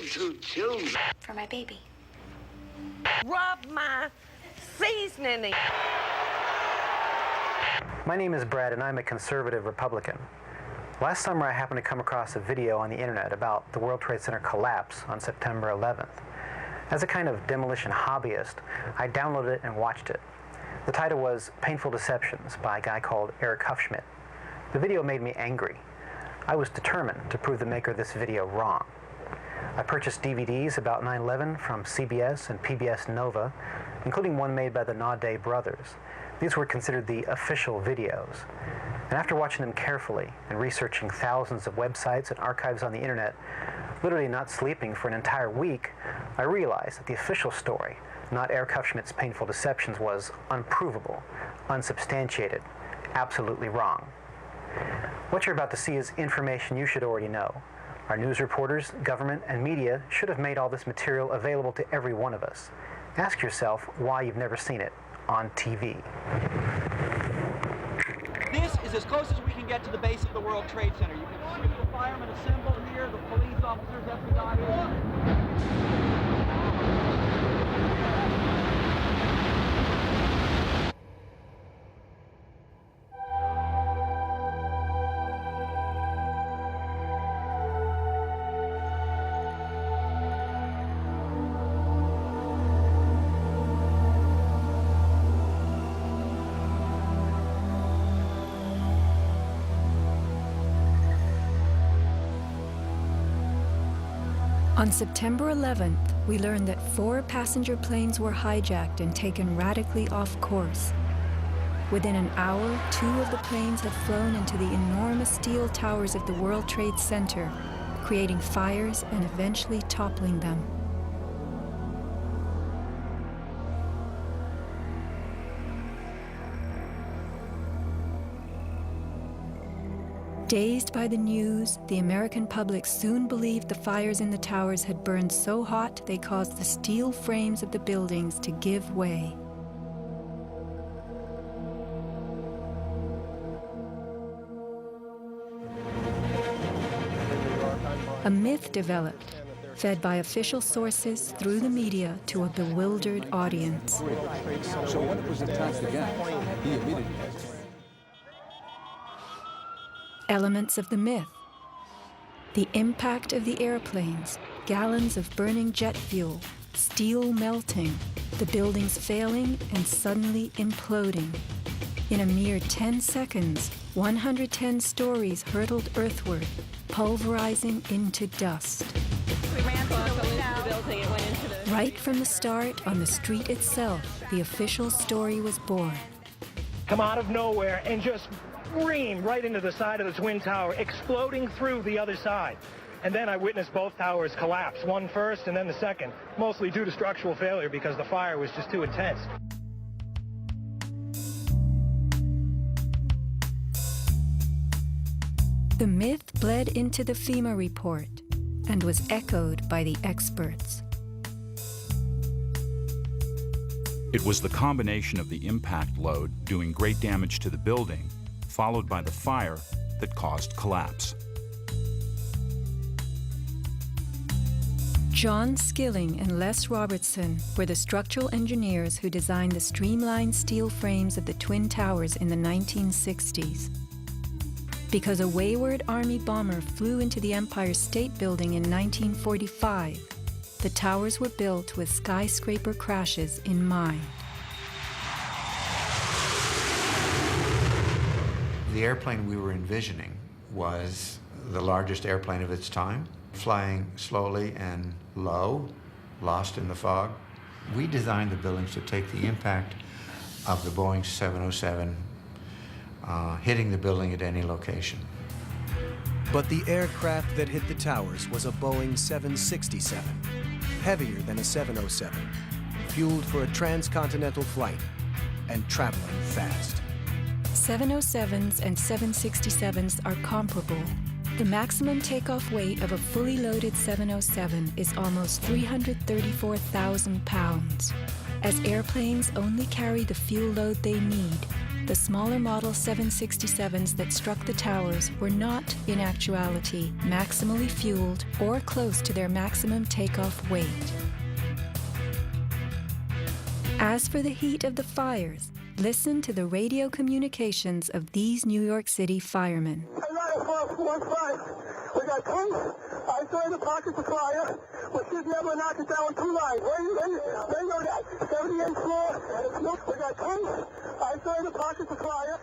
to choose. For my baby. Rub my seasoning. My name is Brad, and I'm a conservative Republican. Last summer, I happened to come across a video on the internet about the World Trade Center collapse on September 11th. As a kind of demolition hobbyist, I downloaded it and watched it. The title was Painful Deceptions by a guy called Eric Hufschmidt. The video made me angry. I was determined to prove the maker of this video wrong. I purchased DVDs about 9/11 from CBS and PBS Nova, including one made by the Naudet brothers. These were considered the official videos. And after watching them carefully and researching thousands of websites and archives on the internet, literally not sleeping for an entire week, I realized that the official story, not Eric Hufschmidt's Painful Deceptions, was unprovable, unsubstantiated, absolutely wrong. What you're about to see is information you should already know. Our news reporters, government, and media should have made all this material available to every one of us. Ask yourself why you've never seen it on TV. This is as close as we can get to the base of the World Trade Center. You can see the firemen assembled here, the police officers, FBI. On September 11th, we learned that 4 passenger planes were hijacked and taken radically off course. Within an hour, 2 of the planes had flown into the enormous steel towers of the World Trade Center, creating fires and eventually toppling them. Dazed by the news, the American public soon believed the fires in the towers had burned so hot they caused the steel frames of the buildings to give way. A myth developed, fed by official sources through the media to a bewildered audience. So when it was attacked again, he immediately... Elements of the myth. The impact of the airplanes, gallons of burning jet fuel, steel melting, the buildings failing and suddenly imploding. In a mere 10 seconds, 110 stories hurtled earthward, pulverizing into dust. We ran to the building and went into the... Right from the start, on the street itself, the official story was born. Come out of nowhere and just scream right into the side of the Twin Tower, exploding through the other side. And then I witnessed both towers collapse, one first and then the second, mostly due to structural failure because the fire was just too intense. The myth bled into the FEMA report and was echoed by the experts. It was the combination of the impact load doing great damage to the building, followed by the fire that caused collapse. John Skilling and Les Robertson were the structural engineers who designed the streamlined steel frames of the Twin Towers in the 1960s. Because a wayward Army bomber flew into the Empire State Building in 1945, the towers were built with skyscraper crashes in mind. The airplane we were envisioning was the largest airplane of its time, flying slowly and low, lost in the fog. We designed the buildings to take the impact of the Boeing 707 hitting the building at any location. But the aircraft that hit the towers was a Boeing 767, heavier than a 707, fueled for a transcontinental flight and traveling fast. 707s and 767s are comparable. The maximum takeoff weight of a fully loaded 707 is almost 334,000 pounds. As airplanes only carry the fuel load they need, the smaller Model 767s that struck the towers were not, in actuality, maximally fueled or close to their maximum takeoff weight. As for the heat of the fires, listen to the radio communications of these New York City firemen. We got tanks inside the pockets of fire. We should be able to knock it down with 2 lines. Where you know that? 78th floor. We got tanks inside the pockets of fire.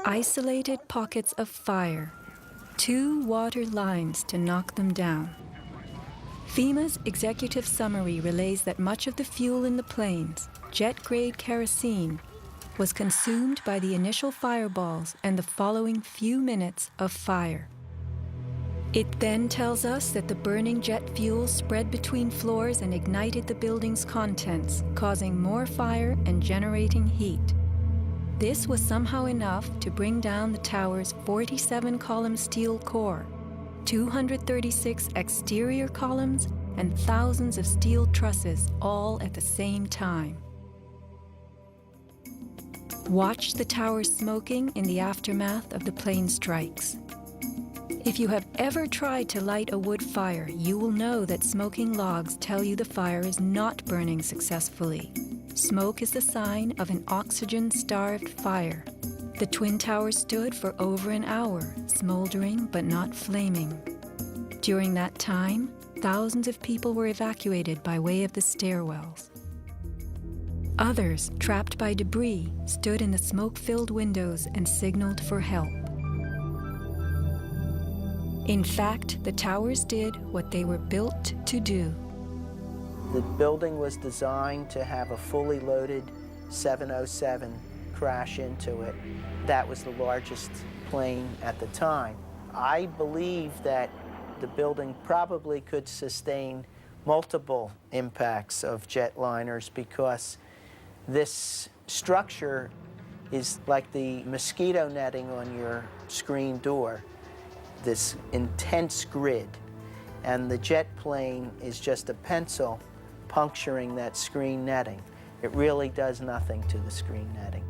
Isolated pockets of fire. 2 water lines to knock them down. FEMA's executive summary relays that much of the fuel in the planes, jet-grade kerosene, was consumed by the initial fireballs and the following few minutes of fire. It then tells us that the burning jet fuel spread between floors and ignited the building's contents, causing more fire and generating heat. This was somehow enough to bring down the tower's 47-column steel core, 236 exterior columns, and thousands of steel trusses all at the same time. Watch the tower smoking in the aftermath of the plane strikes. If you have ever tried to light a wood fire, you will know that smoking logs tell you the fire is not burning successfully. Smoke is the sign of an oxygen-starved fire. The Twin Towers stood for over an hour, smoldering but not flaming. During that time, thousands of people were evacuated by way of the stairwells. Others, trapped by debris, stood in the smoke-filled windows and signaled for help. In fact, the towers did what they were built to do. The building was designed to have a fully loaded 707 crash into it. That was the largest plane at the time. I believe that the building probably could sustain multiple impacts of jetliners because this structure is like the mosquito netting on your screen door, this intense grid, and the jet plane is just a pencil puncturing that screen netting. It really does nothing to the screen netting.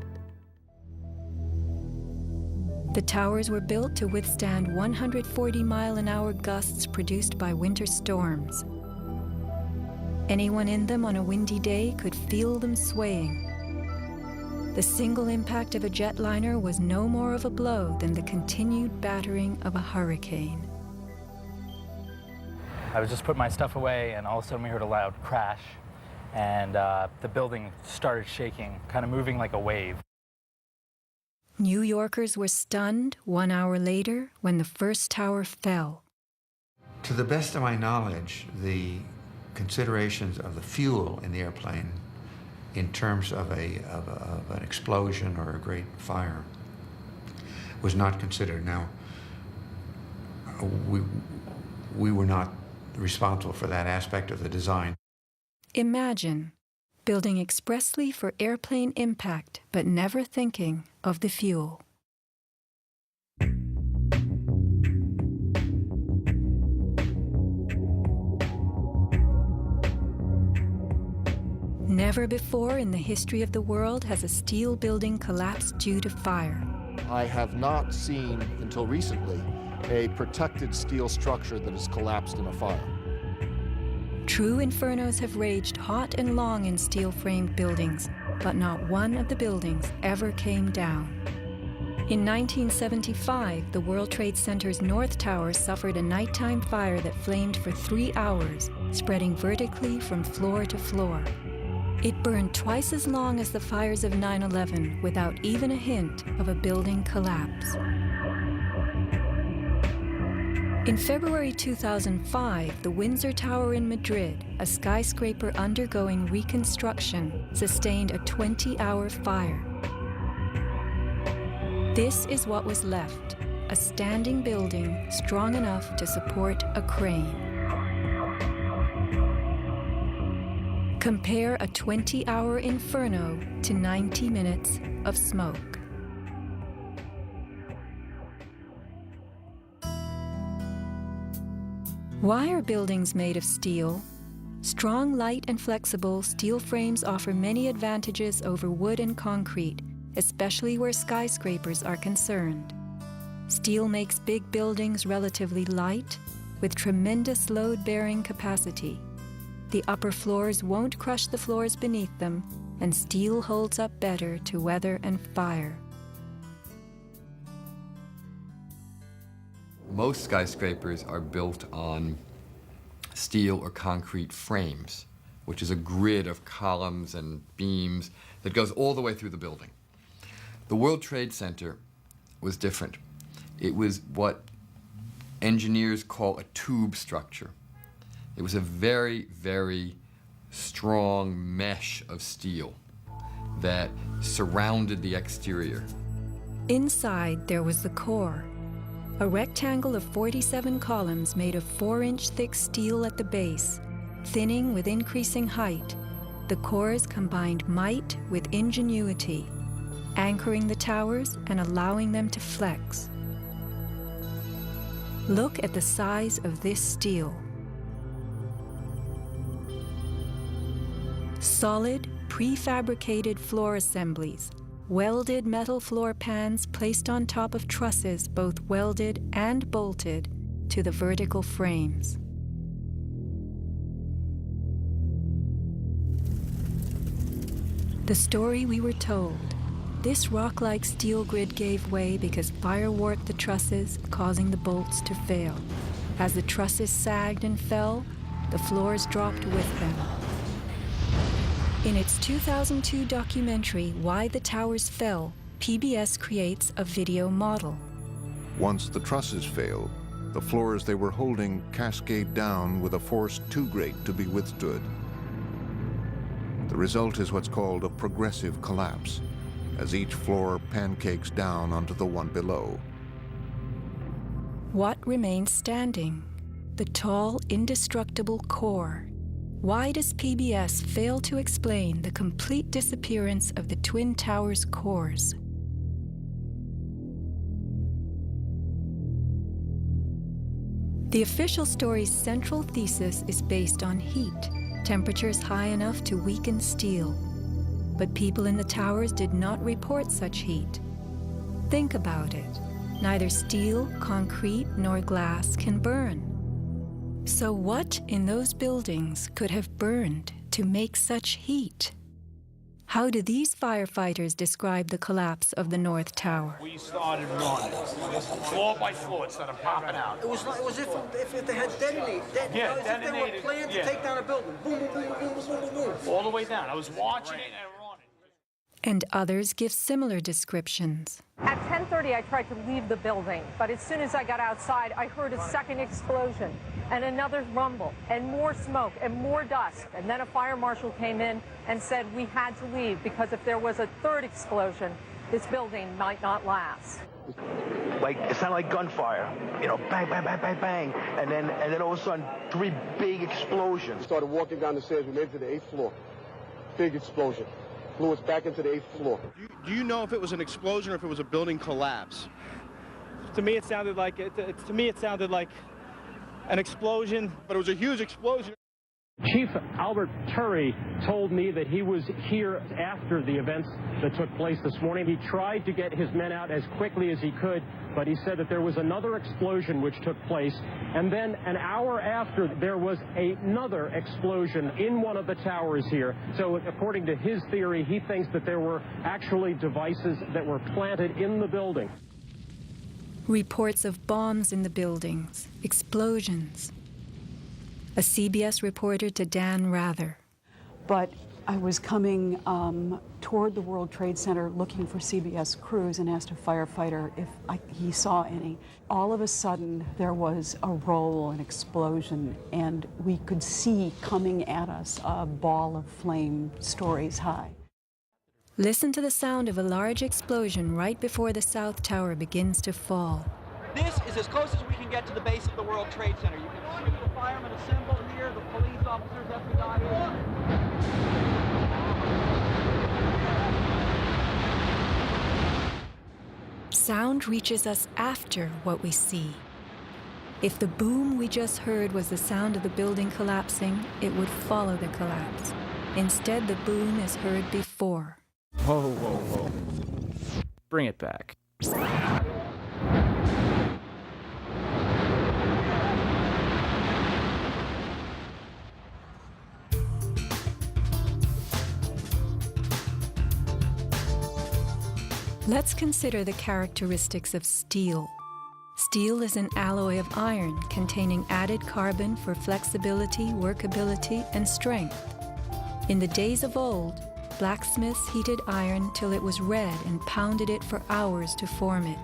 The towers were built to withstand 140-mile-an-hour gusts produced by winter storms. Anyone in them on a windy day could feel them swaying. The single impact of a jetliner was no more of a blow than the continued battering of a hurricane. I was just putting my stuff away, and all of a sudden we heard a loud crash, and the building started shaking, kind of moving like a wave. New Yorkers were stunned 1 hour later when the first tower fell. To the best of my knowledge, the considerations of the fuel in the airplane in terms of an explosion or a great fire was not considered. Now, we were not responsible for that aspect of the design. Imagine building expressly for airplane impact, but never thinking of the fuel. Never before in the history of the world has a steel building collapsed due to fire. I have not seen, until recently, a protected steel structure that has collapsed in a fire. True infernos have raged hot and long in steel-framed buildings, but not one of the buildings ever came down. In 1975, the World Trade Center's North Tower suffered a nighttime fire that flamed for 3 hours, spreading vertically from floor to floor. It burned twice as long as the fires of 9/11 without even a hint of a building collapse. In February 2005, the Windsor Tower in Madrid, a skyscraper undergoing reconstruction, sustained a 20-hour fire. This is what was left, a standing building strong enough to support a crane. Compare a 20-hour inferno to 90 minutes of smoke. Why are buildings made of steel? Strong, light, and flexible steel frames offer many advantages over wood and concrete, especially where skyscrapers are concerned. Steel makes big buildings relatively light, with tremendous load-bearing capacity. The upper floors won't crush the floors beneath them, and steel holds up better to weather and fire. Most skyscrapers are built on steel or concrete frames, which is a grid of columns and beams that goes all the way through the building. The World Trade Center was different. It was what engineers call a tube structure. It was a very, very strong mesh of steel that surrounded the exterior. Inside, there was the core, a rectangle of 47 columns made of 4-inch thick steel at the base, thinning with increasing height. The cores combined might with ingenuity, anchoring the towers and allowing them to flex. Look at the size of this steel. Solid, prefabricated floor assemblies, welded metal floor pans placed on top of trusses both welded and bolted to the vertical frames. The story we were told. This rock-like steel grid gave way because fire warped the trusses, causing the bolts to fail. As the trusses sagged and fell, the floors dropped with them. In its 2002 documentary, Why the Towers Fell, PBS creates a video model. Once the trusses fail, the floors they were holding cascade down with a force too great to be withstood. The result is what's called a progressive collapse, as each floor pancakes down onto the one below. What remains standing? The tall, indestructible core. Why does PBS fail to explain the complete disappearance of the Twin Towers cores? The official story's central thesis is based on heat, temperatures high enough to weaken steel. But people in the towers did not report such heat. Think about it. Neither steel, concrete, nor glass can burn. So what in those buildings could have burned to make such heat? How do these firefighters describe the collapse of the North Tower? We started running, floor by floor, instead of popping out. It was if they had detonated. Yeah, if they were planned to take down a building. Boom, boom, boom, boom, boom, boom, boom. All the way down. I was watching it and running. And others give similar descriptions. At 10:30, I tried to leave the building, but as soon as I got outside, I heard a second explosion and another rumble and more smoke and more dust. And then a fire marshal came in and said we had to leave because if there was a third explosion, this building might not last. Like, it sounded like gunfire, you know, bang, bang, bang, bang, bang. And then all of a sudden, 3 big explosions. Started walking down the stairs, we made it to the 8th floor. Big explosion. Flew us back into the 8th floor. Do you know if it was an explosion or if it was a building collapse? To me, it sounded like an explosion, but it was a huge explosion. Chief Albert Turry told me that he was here after the events that took place this morning. He tried to get his men out as quickly as he could, but he said that there was another explosion which took place, and then an hour after there was another explosion in one of the towers here. So according to his theory, he thinks that there were actually devices that were planted in the building. Reports of bombs in the buildings, explosions. A CBS reporter to Dan Rather. But I was coming toward the World Trade Center looking for CBS crews and asked a firefighter if he saw any. All of a sudden, there was a roll, an explosion, and we could see coming at us a ball of flame stories high. Listen to the sound of a large explosion right before the South Tower begins to fall. This is as close as we can get to the base of the World Trade Center. You can see the firemen assembled here, the police officers, FBI. Sound reaches us after what we see. If the boom we just heard was the sound of the building collapsing, it would follow the collapse. Instead, the boom is heard before. Whoa, whoa, whoa. bring it back. Let's consider the characteristics of steel. Steel is an alloy of iron containing added carbon for flexibility, workability, and strength. In the days of old, blacksmiths heated iron till it was red and pounded it for hours to form it.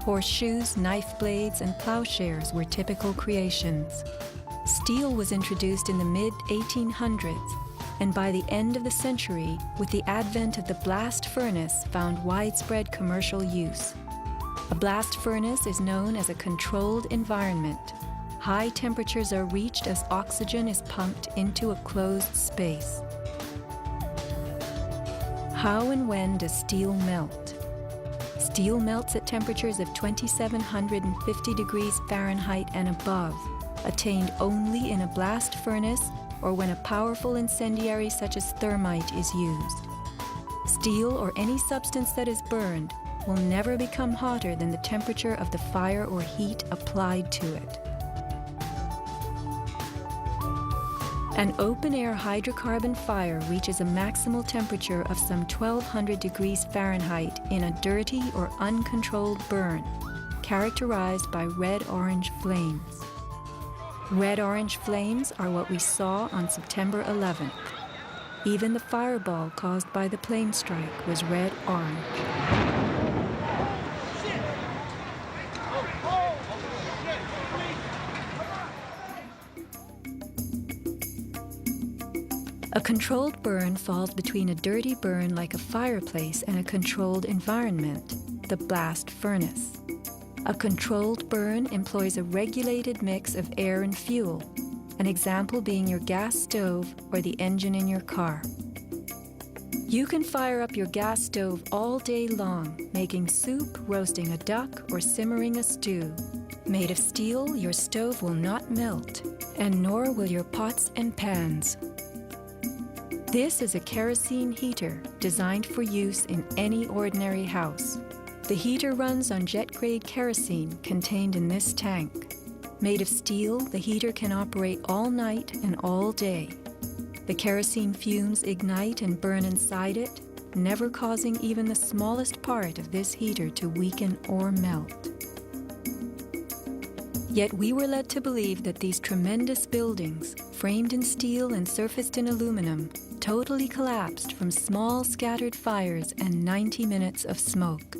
Horseshoes, knife blades, and plowshares were typical creations. Steel was introduced in the mid-1800s, and by the end of the century, with the advent of the blast furnace, found widespread commercial use. A blast furnace is known as a controlled environment. High temperatures are reached as oxygen is pumped into a closed space. How and when does steel melt? Steel melts at temperatures of 2,750 degrees Fahrenheit and above, attained only in a blast furnace or when a powerful incendiary such as thermite is used. Steel or any substance that is burned will never become hotter than the temperature of the fire or heat applied to it. An open-air hydrocarbon fire reaches a maximal temperature of some 1,200 degrees Fahrenheit in a dirty or uncontrolled burn, characterized by red-orange flames. Red-orange flames are what we saw on September 11th. Even the fireball caused by the plane strike was red-orange. A controlled burn falls between a dirty burn like a fireplace and a controlled environment, the blast furnace. A controlled burn employs a regulated mix of air and fuel, an example being your gas stove or the engine in your car. You can fire up your gas stove all day long, making soup, roasting a duck, or simmering a stew. Made of steel, your stove will not melt, and nor will your pots and pans. This is a kerosene heater designed for use in any ordinary house. The heater runs on jet-grade kerosene contained in this tank. Made of steel, the heater can operate all night and all day. The kerosene fumes ignite and burn inside it, never causing even the smallest part of this heater to weaken or melt. Yet we were led to believe that these tremendous buildings, framed in steel and surfaced in aluminum, totally collapsed from small scattered fires and 90 minutes of smoke.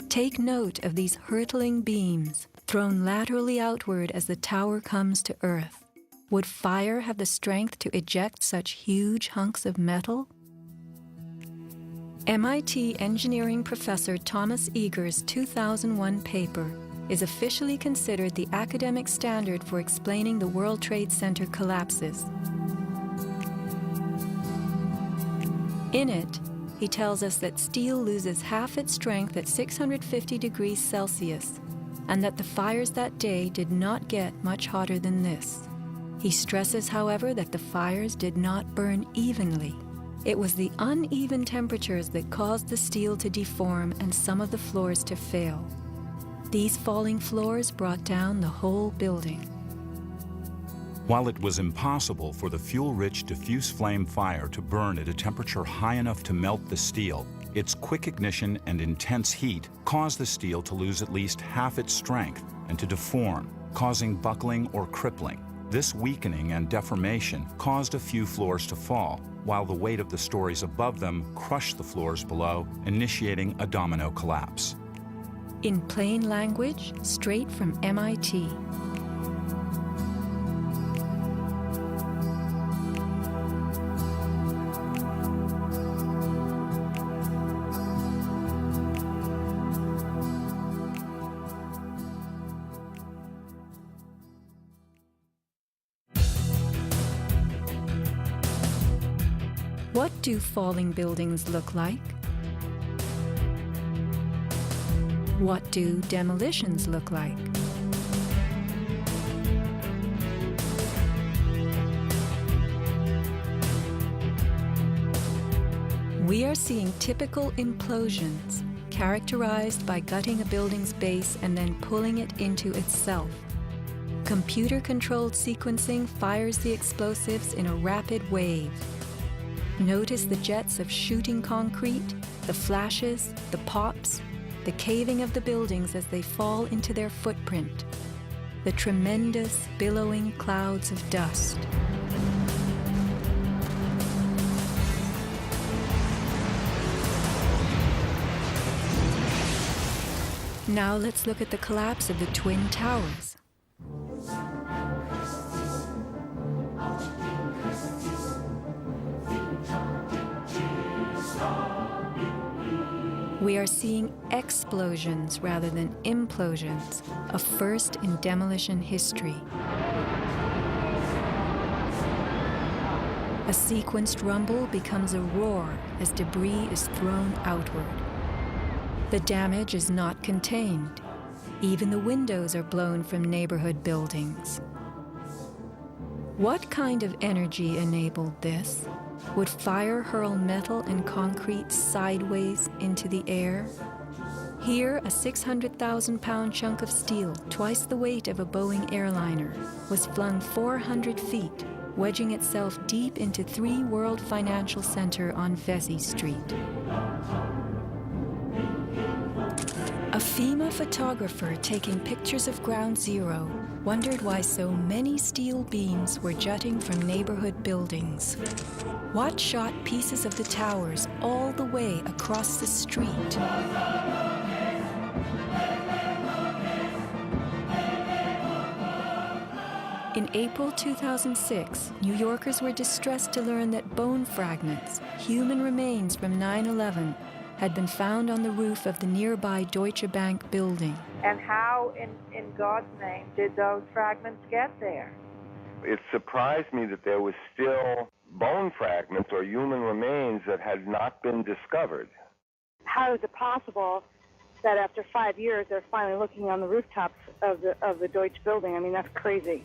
Take note of these hurtling beams, thrown laterally outward as the tower comes to earth. Would fire have the strength to eject such huge hunks of metal? MIT engineering professor Thomas Eager's 2001 paper is officially considered the academic standard for explaining the World Trade Center collapses. In it, he tells us that steel loses half its strength at 650 degrees Celsius, and that the fires that day did not get much hotter than this. He stresses, however, that the fires did not burn evenly. It was the uneven temperatures that caused the steel to deform and some of the floors to fail. These falling floors brought down the whole building. While it was impossible for the fuel-rich diffuse flame fire to burn at a temperature high enough to melt the steel, its quick ignition and intense heat caused the steel to lose at least half its strength and to deform, causing buckling or crippling. This weakening and deformation caused a few floors to fall, while the weight of the stories above them crushed the floors below, initiating a domino collapse. In plain language, straight from MIT. What do falling buildings look like? What do demolitions look like? We are seeing typical implosions, characterized by gutting a building's base and then pulling it into itself. Computer-controlled sequencing fires the explosives in a rapid wave. Notice the jets of shooting concrete, the flashes, the pops, the caving of the buildings as they fall into their footprint, the tremendous, billowing clouds of dust. Now let's look at the collapse of the Twin Towers. We are seeing explosions rather than implosions, a first in demolition history. A sequenced rumble becomes a roar as debris is thrown outward. The damage is not contained. Even the windows are blown from neighborhood buildings. What kind of energy enabled this? Would fire hurl metal and concrete sideways into the air? Here, a 600,000-pound chunk of steel, twice the weight of a Boeing airliner, was flung 400 feet, wedging itself deep into 3 World Financial Center on Vesey Street. A FEMA photographer taking pictures of Ground Zero wondered why so many steel beams were jutting from neighborhood buildings. Watt shot pieces of the towers all the way across the street. In April 2006, New Yorkers were distressed to learn that bone fragments, human remains from 9/11, had been found on the roof of the nearby Deutsche Bank building. And how, in God's name, did those fragments get there? It surprised me that there was still bone fragments or human remains that had not been discovered. How is it possible that after 5 years they're finally looking on the rooftops of the Deutsche building? I mean, that's crazy.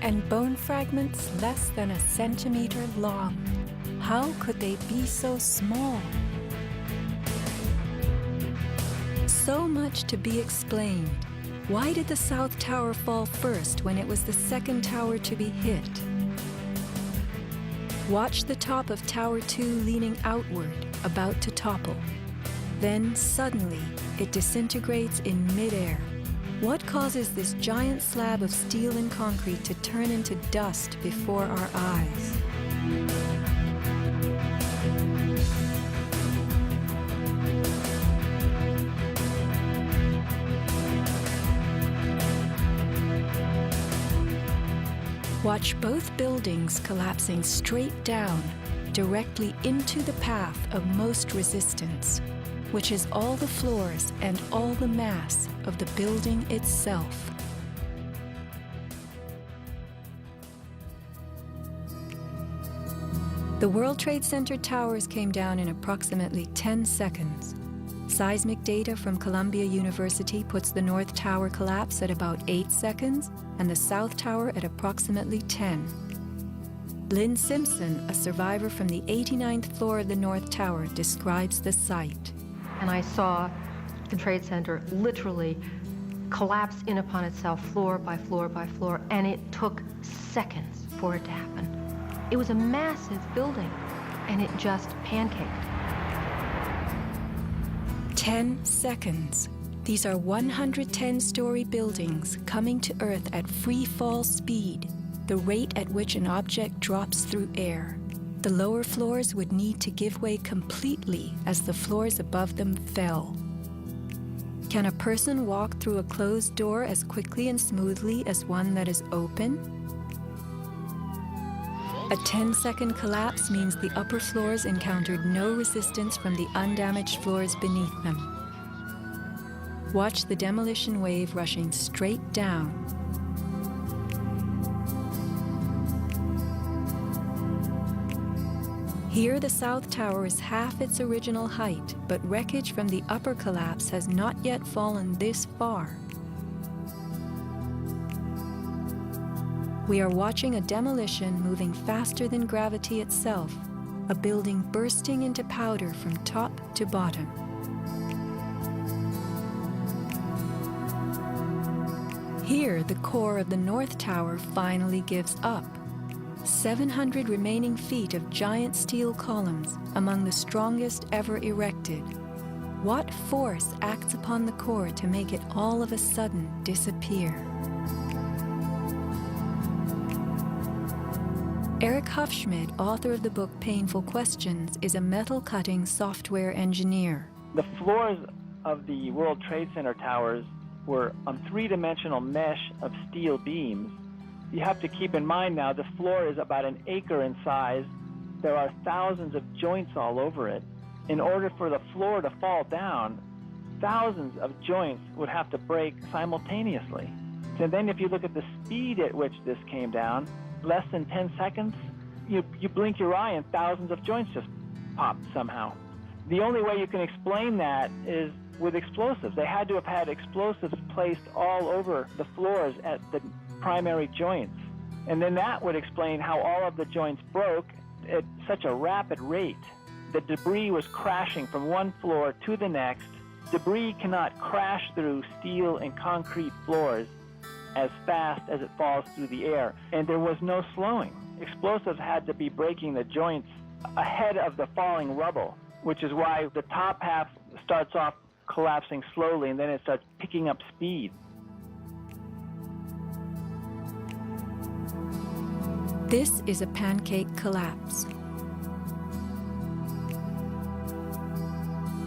And bone fragments less than a centimeter long. How could they be so small? So much to be explained. Why did the South Tower fall first when it was the second tower to be hit? Watch the top of Tower 2 leaning outward, about to topple. Then, suddenly, it disintegrates in midair. What causes this giant slab of steel and concrete to turn into dust before our eyes? Watch both buildings collapsing straight down, directly into the path of most resistance, which is all the floors and all the mass of the building itself. The World Trade Center towers came down in approximately 10 seconds. Seismic data from Columbia University puts the North Tower collapse at about 8 seconds and the South Tower at approximately 10. Lynn Simpson, a survivor from the 89th floor of the North Tower, describes the site. And I saw the Trade Center literally collapse in upon itself floor by floor by floor, and it took seconds for it to happen. It was a massive building, and it just pancaked. 10 seconds. These are 110-story buildings coming to Earth at free fall speed, the rate at which an object drops through air. The lower floors would need to give way completely as the floors above them fell. Can a person walk through a closed door as quickly and smoothly as one that is open? A 10-second collapse means the upper floors encountered no resistance from the undamaged floors beneath them. Watch the demolition wave rushing straight down. Here, the South Tower is half its original height, but wreckage from the upper collapse has not yet fallen this far. We are watching a demolition moving faster than gravity itself, a building bursting into powder from top to bottom. Here, the core of the North Tower finally gives up. 700 remaining feet of giant steel columns, among the strongest ever erected. What force acts upon the core to make it all of a sudden disappear? Eric Hufschmidt, author of the book Painful Questions, is a metal-cutting software engineer. The floors of the World Trade Center towers were on three-dimensional mesh of steel beams. You have to keep in mind now the floor is about an acre in size. There are thousands of joints all over it. In order for the floor to fall down, thousands of joints would have to break simultaneously. And then if you look at the speed at which this came down, less than 10 seconds, you blink your eye and thousands of joints just pop somehow. The only way you can explain that is with explosives. They had to have had explosives placed all over the floors at the primary joints. And then that would explain how all of the joints broke at such a rapid rate. The debris was crashing from one floor to the next. Debris cannot crash through steel and concrete floors as fast as it falls through the air, and there was no slowing. Explosives had to be breaking the joints ahead of the falling rubble, which is why the top half starts off collapsing slowly and then it starts picking up speed. This is a pancake collapse.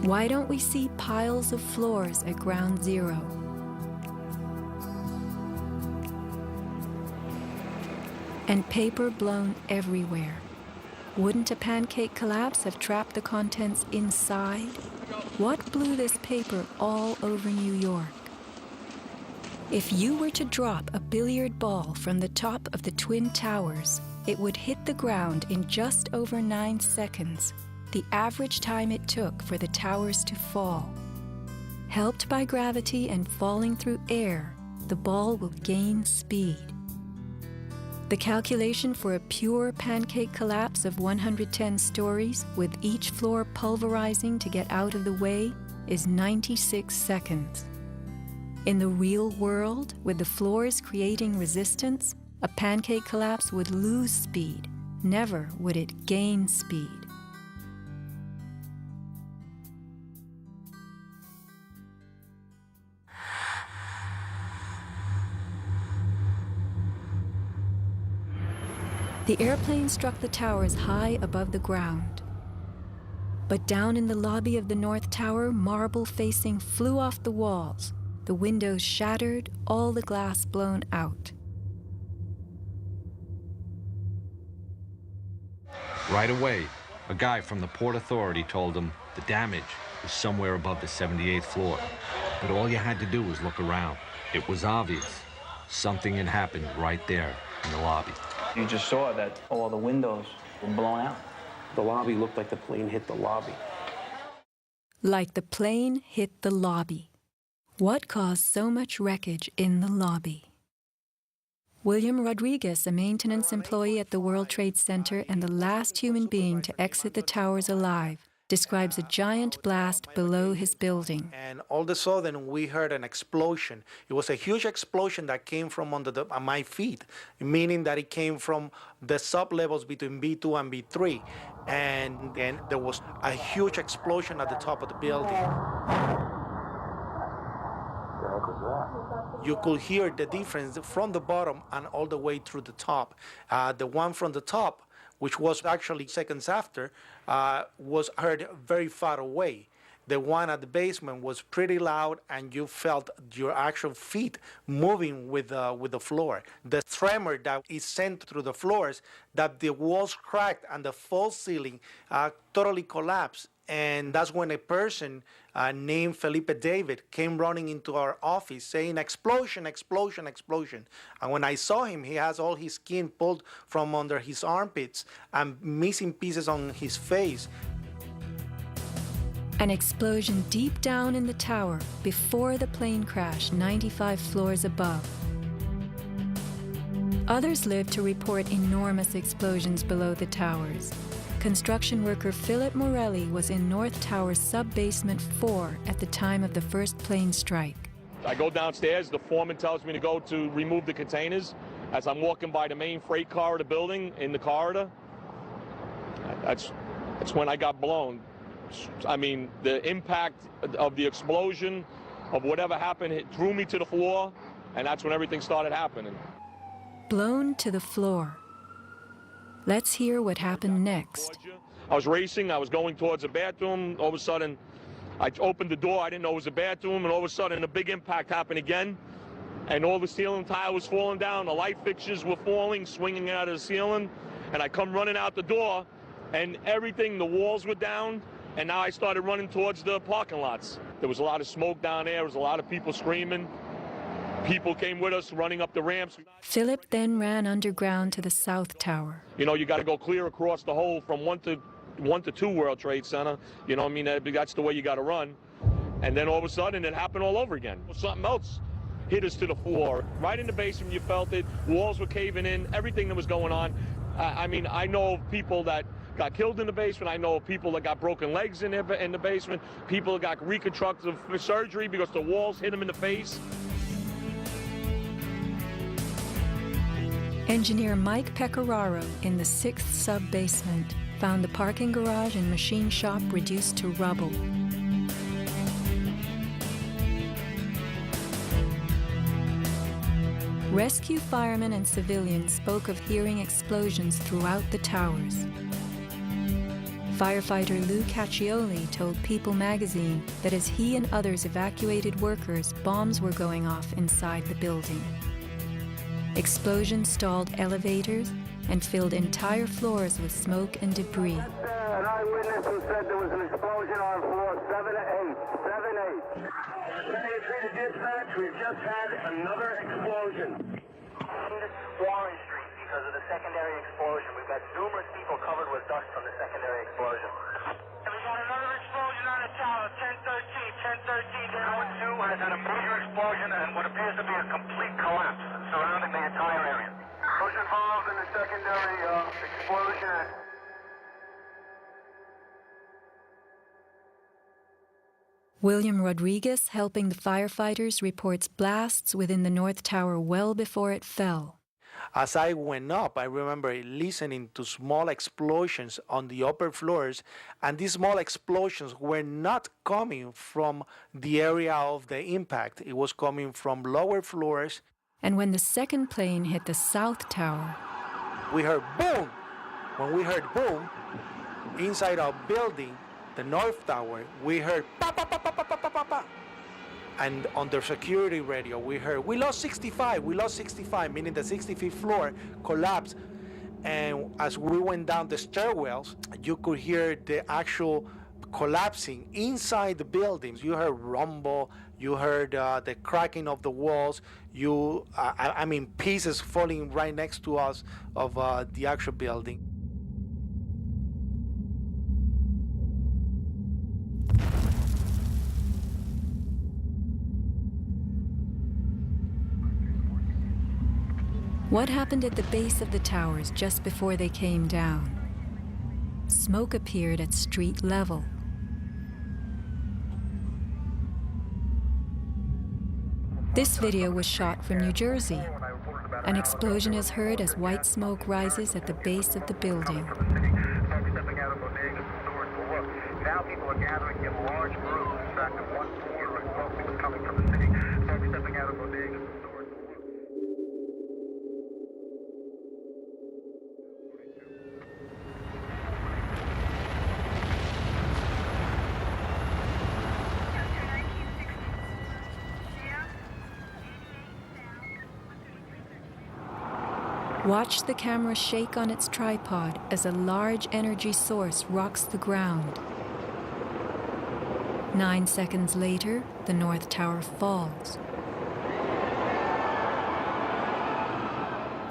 Why don't we see piles of floors at ground zero? And paper blown everywhere. Wouldn't a pancake collapse have trapped the contents inside? What blew this paper all over New York? If you were to drop a billiard ball from the top of the Twin Towers, it would hit the ground in just over 9 seconds, the average time it took for the towers to fall. Helped by gravity and falling through air, the ball will gain speed. The calculation for a pure pancake collapse of 110 stories, with each floor pulverizing to get out of the way, is 96 seconds. In the real world, with the floors creating resistance, a pancake collapse would lose speed. Never would it gain speed. The airplane struck the towers high above the ground. But down in the lobby of the North Tower, marble facing flew off the walls, the windows shattered, all the glass blown out. Right away, a guy from the Port Authority told him the damage was somewhere above the 78th floor. But all you had to do was look around. It was obvious. Something had happened right there in the lobby. You just saw that all the windows were blown out. The lobby looked like the plane hit the lobby. Like the plane hit the lobby. What caused so much wreckage in the lobby? William Rodriguez, a maintenance employee at the World Trade Center and the last human being to exit the towers alive, describes a giant blast below his building. And all of a sudden, we heard an explosion. It was a huge explosion that came from under my feet, meaning that it came from the sub-levels between B2 and B3. And then there was a huge explosion at the top of the building. You could hear the difference from the bottom and all the way through the top. The one from the top, which was actually seconds after, was heard very far away. The one at the basement was pretty loud, and you felt your actual feet moving with the floor. The tremor that is sent through the floors, that the walls cracked and the false ceiling totally collapsed. And that's when a person named Felipe David came running into our office saying, "Explosion, explosion, explosion." And when I saw him, he has all his skin pulled from under his armpits and missing pieces on his face. An explosion deep down in the tower before the plane crash 95 floors above. Others lived to report enormous explosions below the towers. Construction worker Philip Morelli was in North Tower sub-basement 4 at the time of the first plane strike. I go downstairs, the foreman tells me to go to remove the containers. As I'm walking by the main freight corridor building in the corridor, that's when I got blown. I mean, the impact of the explosion, of whatever happened, it threw me to the floor, and that's when everything started happening. Blown to the floor. Let's hear what happened next. I was racing, I was going towards the bathroom. All of a sudden, I opened the door, I didn't know it was a bathroom, and all of a sudden a big impact happened again. And all the ceiling tile was falling down, the light fixtures were falling, swinging out of the ceiling. And I come running out the door, and everything, the walls were down, and now I started running towards the parking lots. There was a lot of smoke down there, there was a lot of people screaming. People came with us running up the ramps. Philip then ran underground to the South Tower. You know, you got to go clear across the whole from 1 to 2 World Trade Center. You know what I mean? That's the way you got to run. And then all of a sudden it happened all over again. Something else hit us to the floor. Right in the basement, you felt it. Walls were caving in, everything that was going on. I mean, I know of people that got killed in the basement. I know of people that got broken legs in the basement. People that got reconstructive surgery because the walls hit them in the face. Engineer Mike Pecoraro in the 6th sub-basement found the parking garage and machine shop reduced to rubble. Rescue firemen and civilians spoke of hearing explosions throughout the towers. Firefighter Lou Caccioli told People magazine that as he and others evacuated workers, bombs were going off inside the building. Explosions stalled elevators and filled entire floors with smoke and debris. An eyewitness who said there was an explosion on floor 7-8. 7-8. Dispatch, we've just had another explosion. Warren Street because of the secondary explosion. We've got numerous people covered with dust from the secondary explosion. And we got another explosion on the tower, 1013. Tower 2 has had a major explosion and what appears to be a complete collapse surrounding the entire area. Who's involved in the secondary explosion? William Rodriguez, helping the firefighters, reports blasts within the North Tower well before it fell. As I went up, I remember listening to small explosions on the upper floors, and these small explosions were not coming from the area of the impact. It was coming from lower floors. And when the second plane hit the South Tower, we heard boom. When we heard boom, inside our building, the North Tower, we heard pa pa pa pa pa pa pa pa. And on the security radio, we heard, we lost 65, meaning the 65th floor collapsed. And as we went down the stairwells, you could hear the actual collapsing inside the buildings. You heard rumble, you heard the cracking of the walls, I mean, pieces falling right next to us of the actual building. What happened at the base of the towers just before they came down? Smoke appeared at street level. This video was shot from New Jersey. An explosion is heard as white smoke rises at the base of the building. Now people are gathering in large groups. In fact, at one corner, smoke was coming from the city. Folks stepping out of bodegas. Watch the camera shake on its tripod as a large energy source rocks the ground. 9 seconds later, the North Tower falls.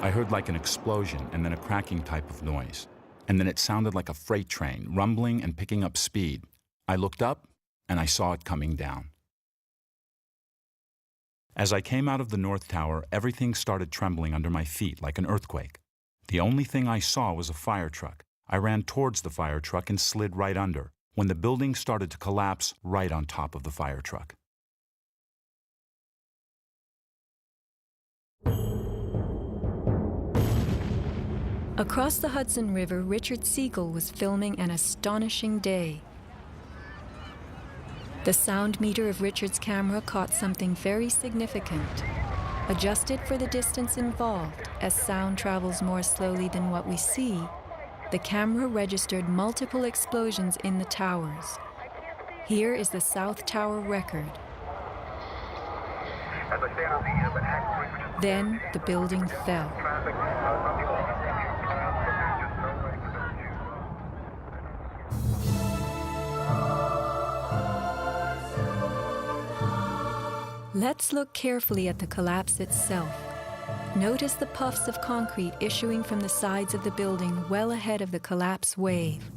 I heard like an explosion and then a cracking type of noise. And then it sounded like a freight train, rumbling and picking up speed. I looked up and I saw it coming down. As I came out of the North Tower, everything started trembling under my feet like an earthquake. The only thing I saw was a fire truck. I ran towards the fire truck and slid right under, when the building started to collapse right on top of the fire truck. Across the Hudson River, Richard Siegel was filming an astonishing day. The sound meter of Richard's camera caught something very significant. Adjusted for the distance involved, as sound travels more slowly than what we see, the camera registered multiple explosions in the towers. Here is the South Tower record. Then the building fell. Let's look carefully at the collapse itself. Notice the puffs of concrete issuing from the sides of the building well ahead of the collapse wave.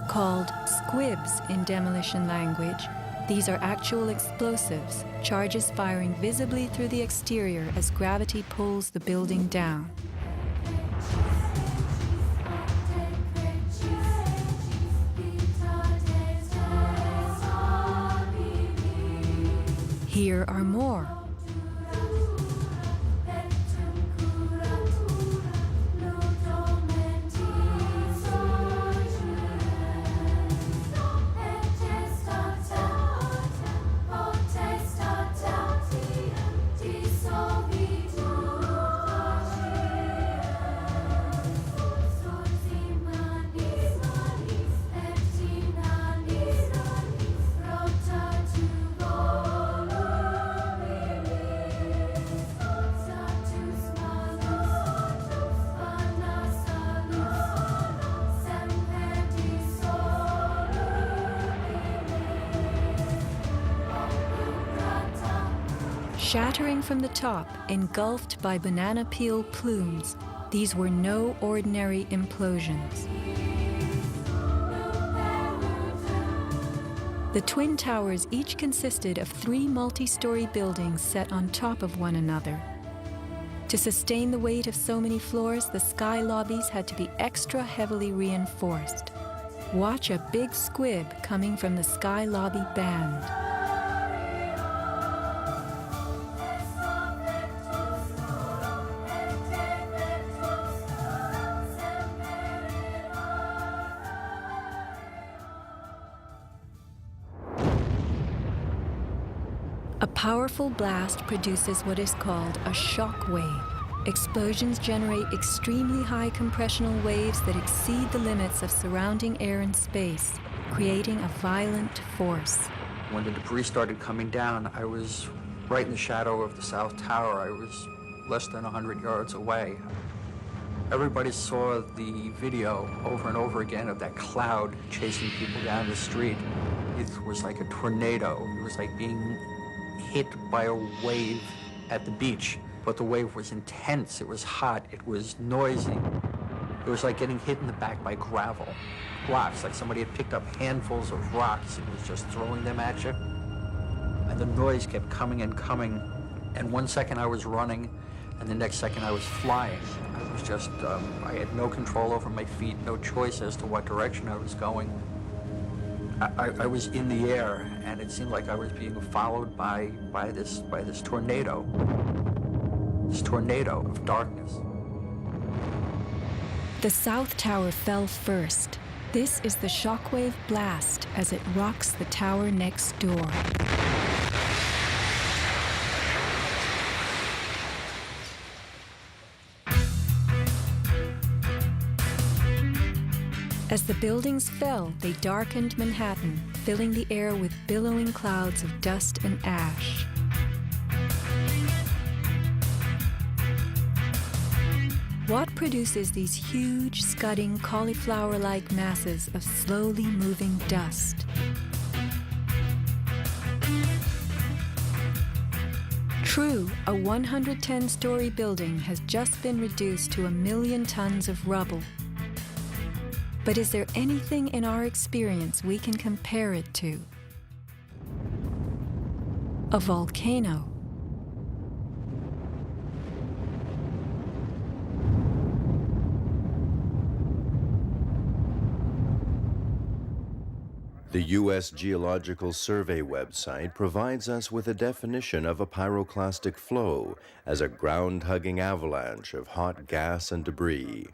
Called squibs in demolition language, these are actual explosives, charges firing visibly through the exterior as gravity pulls the building down. Here are more. Shattering from the top, engulfed by banana peel plumes, these were no ordinary implosions. The Twin Towers each consisted of 3 multi-story buildings set on top of one another. To sustain the weight of so many floors, the sky lobbies had to be extra heavily reinforced. Watch a big squib coming from the sky lobby band. A powerful blast produces what is called a shock wave. Explosions generate extremely high compressional waves that exceed the limits of surrounding air and space, creating a violent force. When the debris started coming down, I was right in the shadow of the South Tower. I was less than 100 yards away. Everybody saw the video over and over again of that cloud chasing people down the street. It was like a tornado. It was like being hit by a wave at the beach, but the wave was intense, it was hot, it was noisy. It was like getting hit in the back by gravel, rocks, like somebody had picked up handfuls of rocks and was just throwing them at you. And the noise kept coming and coming, and one second I was running, and the next second I was flying. I was just, I had no control over my feet, no choice as to what direction I was going. I was in the air, and it seemed like I was being followed by this tornado of darkness. The South Tower fell first. This is the shockwave blast as it rocks the tower next door. As the buildings fell, they darkened Manhattan, filling the air with billowing clouds of dust and ash. What produces these huge, scudding, cauliflower-like masses of slowly moving dust? True, a 110-story building has just been reduced to 1 million tons of rubble. But is there anything in our experience we can compare it to? A volcano. The U.S. Geological Survey website provides us with a definition of a pyroclastic flow as a ground-hugging avalanche of hot gas and debris.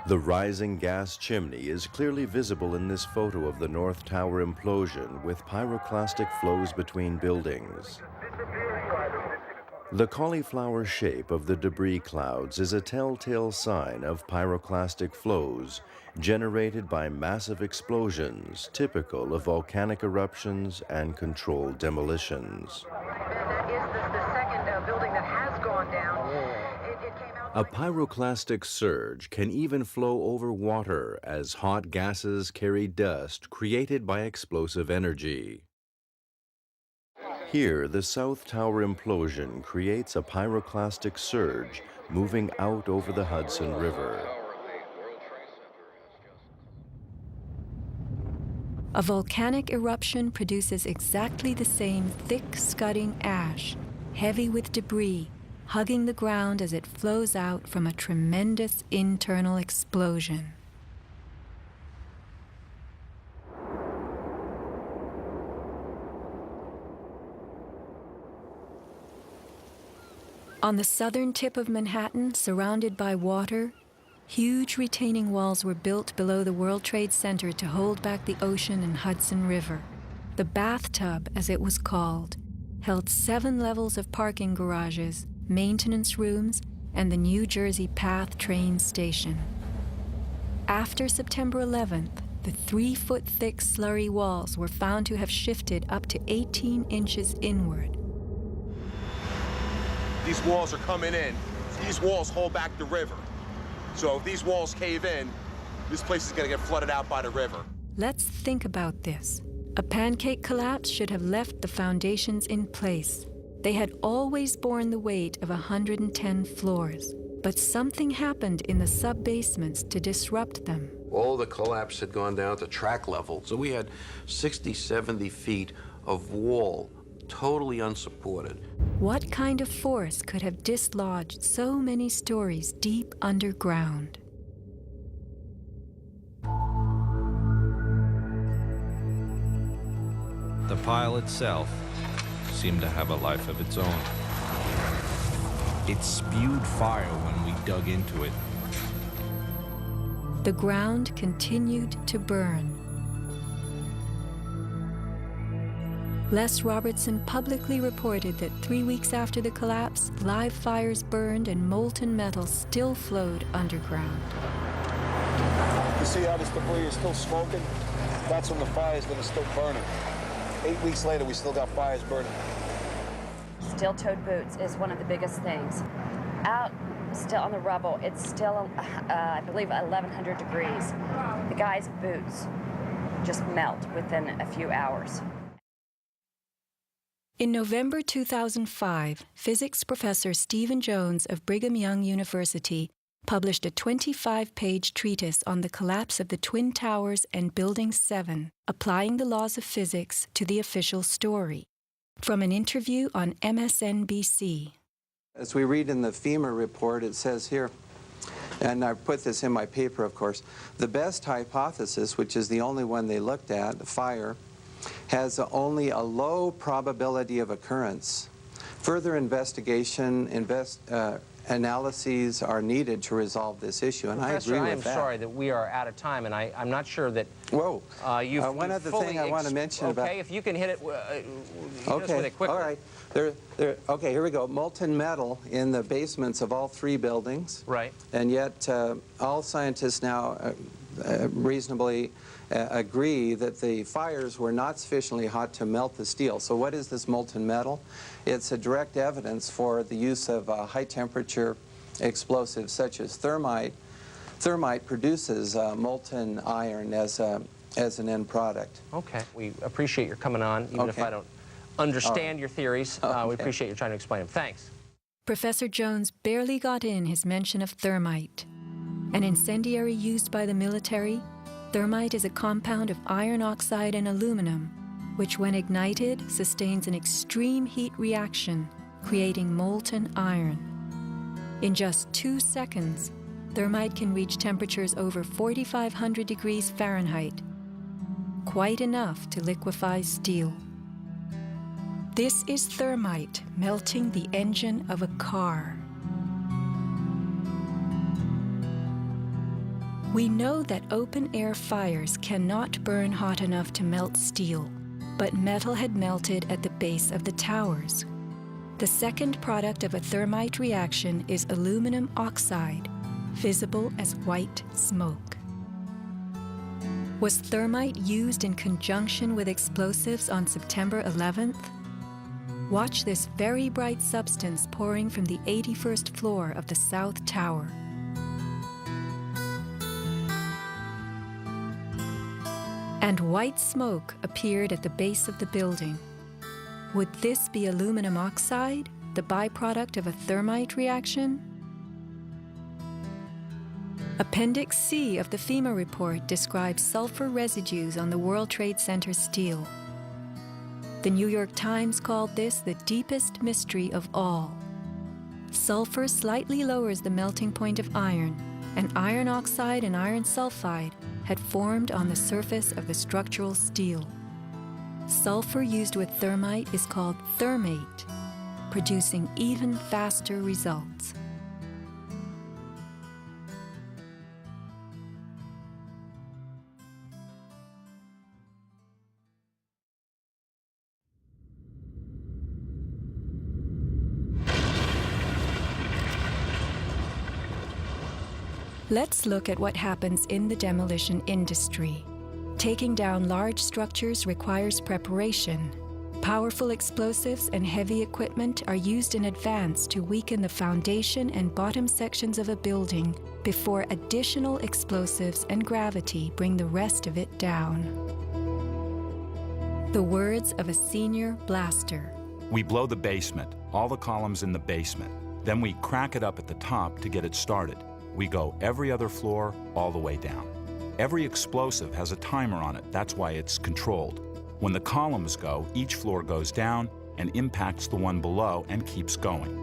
The rising gas chimney is clearly visible in this photo of the North Tower implosion with pyroclastic flows between buildings. The cauliflower shape of the debris clouds is a telltale sign of pyroclastic flows generated by massive explosions typical of volcanic eruptions and controlled demolitions. A pyroclastic surge can even flow over water as hot gases carry dust created by explosive energy. Here, the South Tower implosion creates a pyroclastic surge moving out over the Hudson River. A volcanic eruption produces exactly the same thick, scudding ash, heavy with debris, hugging the ground as it flows out from a tremendous internal explosion. On the southern tip of Manhattan, surrounded by water, huge retaining walls were built below the World Trade Center to hold back the ocean and Hudson River. The bathtub, as it was called, held 7 levels of parking garages, maintenance rooms, and the New Jersey Path train station. After September 11th, the 3-foot-thick slurry walls were found to have shifted up to 18 inches inward. These walls are coming in. These walls hold back the river. So if these walls cave in, this place is going to get flooded out by the river. Let's think about this. A pancake collapse should have left the foundations in place. They had always borne the weight of 110 floors, but something happened in the sub-basements to disrupt them. All the collapse had gone down to track level, so we had 60, 70 feet of wall, totally unsupported. What kind of force could have dislodged so many stories deep underground? The pile itself seemed to have a life of its own. It spewed fire when we dug into it. The ground continued to burn. Les Robertson publicly reported that 3 weeks after the collapse, live fires burned and molten metal still flowed underground. You see how this debris is still smoking? That's from the fires that are still burning. 8 weeks later, we still got fires burning. Steel-toed boots is one of the biggest things. Out still on the rubble, it's still, I believe, 1,100 degrees. The guy's boots just melt within a few hours. In November 2005, physics professor Stephen Jones of Brigham Young University published a 25-page treatise on the collapse of the Twin Towers and Building 7, applying the laws of physics to the official story. From an interview on MSNBC. As we read in the FEMA report, it says here, and I put this in my paper, of course, the best hypothesis, which is the only one they looked at, the fire, has only a low probability of occurrence. Further investigation, analyses are needed to resolve this issue, and Professor, I agree with that. I am sorry that we are out of time, and I'm not sure that Whoa. You've one other thing I want to mention about... Okay, if you can hit it just with it quickly. All right. Okay, here we go. Molten metal in the basements of all 3 buildings. Right. And yet all scientists now reasonably agree that the fires were not sufficiently hot to melt the steel. So what is this molten metal? It's a direct evidence for the use of high-temperature explosives such as thermite. Thermite produces molten iron as an end product. Okay. We appreciate your coming on, even if I don't understand your theories. We appreciate you trying to explain them. Thanks. Professor Jones barely got in his mention of thermite. An incendiary used by the military, thermite is a compound of iron oxide and aluminum, which when ignited sustains an extreme heat reaction, creating molten iron. In just 2 seconds, thermite can reach temperatures over 4,500 degrees Fahrenheit, quite enough to liquefy steel. This is thermite melting the engine of a car. We know that open-air fires cannot burn hot enough to melt steel, but metal had melted at the base of the towers. The second product of a thermite reaction is aluminum oxide, visible as white smoke. Was thermite used in conjunction with explosives on September 11th? Watch this very bright substance pouring from the 81st floor of the South Tower. And white smoke appeared at the base of the building. Would this be aluminum oxide, the byproduct of a thermite reaction? Appendix C of the FEMA report describes sulfur residues on the World Trade Center steel. The New York Times called this the deepest mystery of all. Sulfur slightly lowers the melting point of iron, and iron oxide and iron sulfide had formed on the surface of the structural steel. Sulfur used with thermite is called thermate, producing even faster results. Let's look at what happens in the demolition industry. Taking down large structures requires preparation. Powerful explosives and heavy equipment are used in advance to weaken the foundation and bottom sections of a building before additional explosives and gravity bring the rest of it down. The words of a senior blaster. We blow the basement, all the columns in the basement. Then we crack it up at the top to get it started. We go every other floor, all the way down. Every explosive has a timer on it, that's why it's controlled. When the columns go, each floor goes down and impacts the one below and keeps going.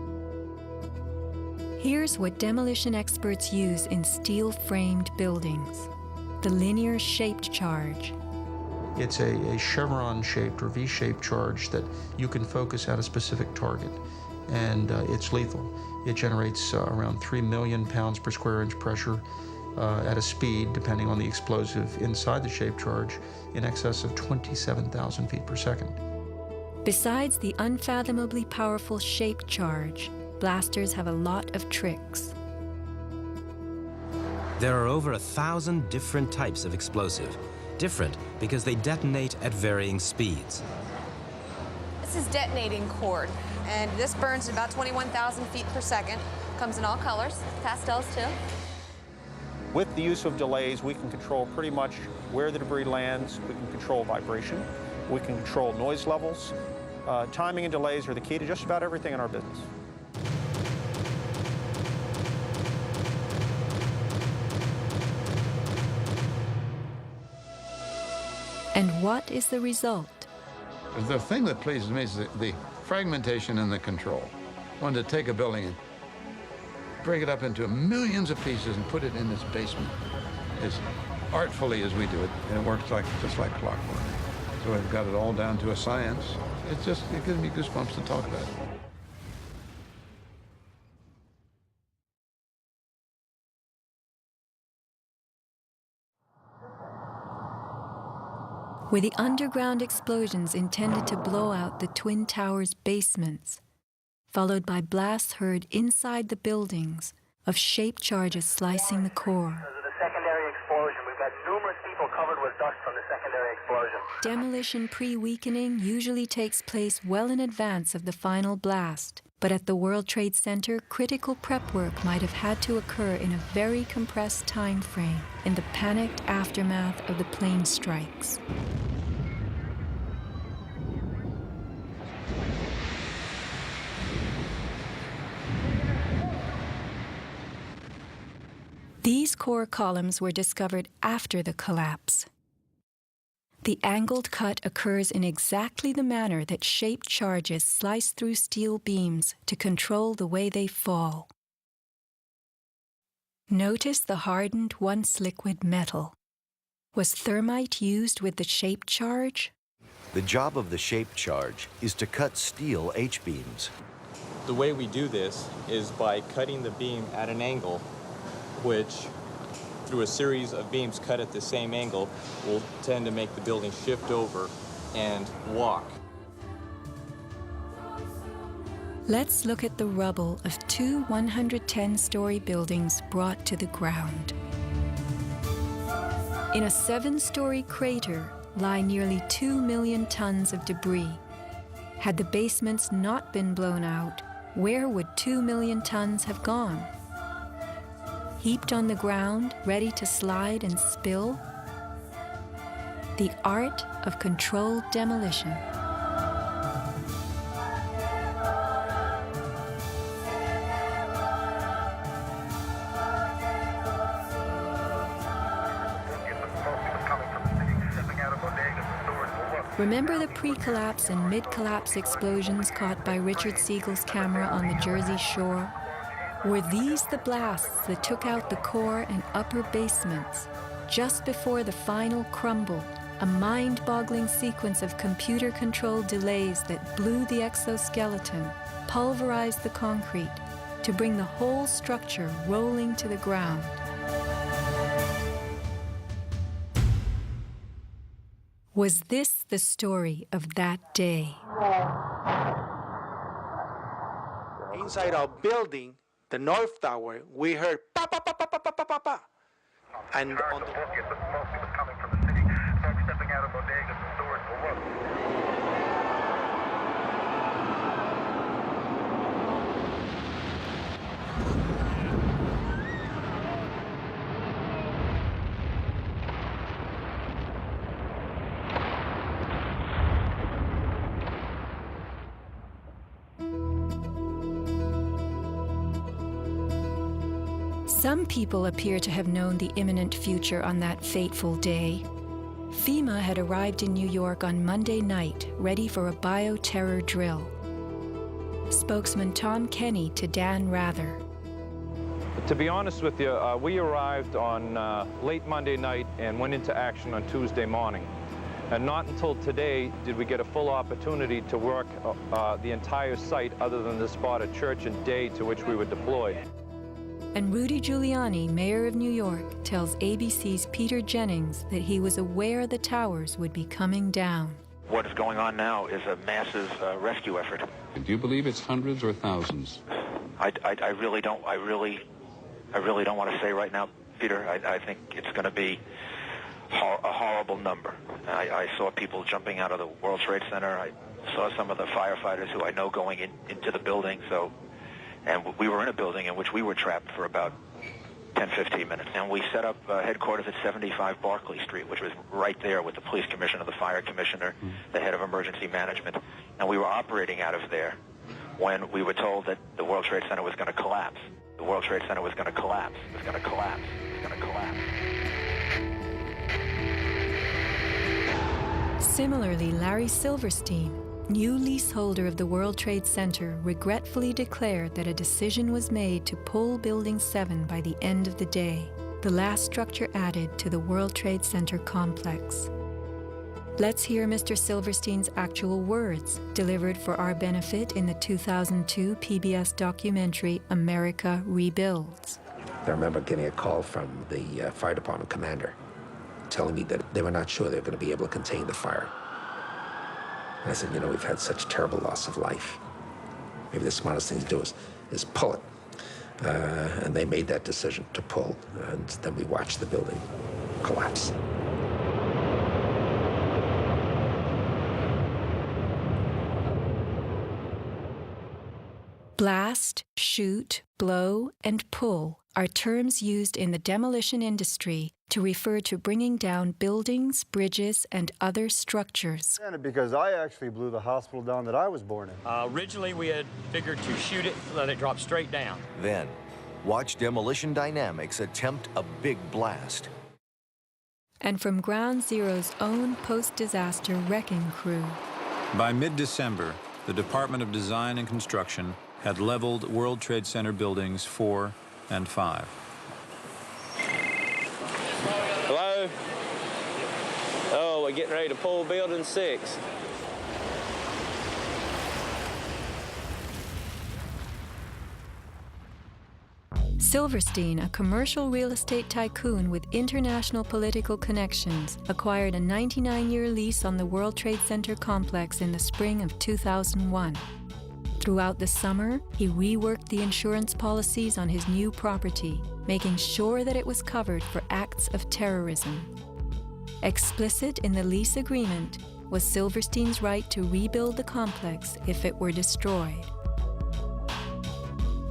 Here's what demolition experts use in steel-framed buildings: the linear shaped charge. It's a chevron-shaped or V-shaped charge that you can focus at a specific target, and it's lethal. It generates around 3 million pounds per square inch pressure at a speed, depending on the explosive inside the shaped charge, in excess of 27,000 feet per second. Besides the unfathomably powerful shaped charge, blasters have a lot of tricks. There are over 1,000 different types of explosive. Different because they detonate at varying speeds. This is detonating cord, and this burns at about 21,000 feet per second. Comes in all colors, pastels too. With the use of delays, we can control pretty much where the debris lands. We can control vibration. We can control noise levels. Timing and delays are the key to just about everything in our business. And what is the result? The thing that pleases me is the fragmentation and the control. One to take a building and break it up into millions of pieces and put it in this basement as artfully as we do it, and it works just like clockwork. So we've got it all down to a science. It gives me goosebumps to talk about it. Were the underground explosions intended to blow out the Twin Towers' basements, followed by blasts heard inside the buildings of shaped charges slicing the core? The secondary explosion. We've got numerous people covered with dust from the secondary explosion. Demolition pre-weakening usually takes place well in advance of the final blast, but at the World Trade Center, critical prep work might have had to occur in a very compressed time frame in the panicked aftermath of the plane strikes. These core columns were discovered after the collapse. The angled cut occurs in exactly the manner that shaped charges slice through steel beams to control the way they fall. Notice the hardened, once liquid metal. Was thermite used with the shaped charge? The job of the shaped charge is to cut steel H-beams. The way we do this is by cutting the beam at an angle which through a series of beams cut at the same angle will tend to make the building shift over and walk. Let's look at the rubble of two 110-story buildings brought to the ground. In a 7-story crater lie nearly 2 million tons of debris. Had the basements not been blown out, where would 2 million tons have gone? Heaped on the ground, ready to slide and spill? The art of controlled demolition. Remember the pre-collapse and mid-collapse explosions caught by Richard Siegel's camera on the Jersey Shore? Were these the blasts that took out the core and upper basements? Just before the final crumble, a mind-boggling sequence of computer-controlled delays that blew the exoskeleton, pulverized the concrete, to bring the whole structure rolling to the ground. Was this the story of that day? Inside our building, the North Tower, we heard pa pa pa pa pa pa pa pa pa. And on the coming from the city, folks stepping out of bodegas and stores for work. Some people appear to have known the imminent future on that fateful day. FEMA had arrived in New York on Monday night, ready for a bioterror drill. Spokesman Tom Kenny to Dan Rather. To be honest with you, we arrived on late Monday night and went into action on Tuesday morning. And not until today did we get a full opportunity to work the entire site other than the spot at Church and Day to which we were deployed. And Rudy Giuliani, mayor of New York, tells ABC's Peter Jennings that he was aware the towers would be coming down. What is going on now is a massive rescue effort. Do you believe it's hundreds or thousands? I really don't want to say right now, Peter. I think it's going to be a horrible number. I saw people jumping out of the World Trade Center. I saw some of the firefighters who I know going into the building. And we were in a building in which we were trapped for about 10, 15 minutes. And we set up headquarters at 75 Barclay Street, which was right there with the police commissioner, the fire commissioner, the head of emergency management. And we were operating out of there when we were told that the World Trade Center was going to collapse. The World Trade Center was going to collapse. It was going to collapse. It was going to collapse. Similarly, Larry Silverstein, new leaseholder of the World Trade Center, regretfully declared that a decision was made to pull Building 7 by the end of the day, the last structure added to the World Trade Center complex. Let's hear Mr. Silverstein's actual words, delivered for our benefit in the 2002 PBS documentary America Rebuilds. I remember getting a call from the fire department commander telling me that they were not sure they were going to be able to contain the fire. And I said, you know, we've had such terrible loss of life. Maybe the smartest thing to do is pull it. And they made that decision to pull, and then we watched the building collapse. Blast, shoot, blow, and pull are terms used in the demolition industry to refer to bringing down buildings, bridges, and other structures. Because I actually blew the hospital down that I was born in. Originally, we had figured to shoot it, let it drop straight down. Then, watch Demolition Dynamics attempt a big blast. And from Ground Zero's own post-disaster wrecking crew. By mid-December, the Department of Design and Construction had leveled World Trade Center buildings 4 and 5. Hello? Oh, we're getting ready to pull building 6. Silverstein, a commercial real estate tycoon with international political connections, acquired a 99-year lease on the World Trade Center complex in the spring of 2001. Throughout the summer, he reworked the insurance policies on his new property, making sure that it was covered for acts of terrorism. Explicit in the lease agreement was Silverstein's right to rebuild the complex if it were destroyed.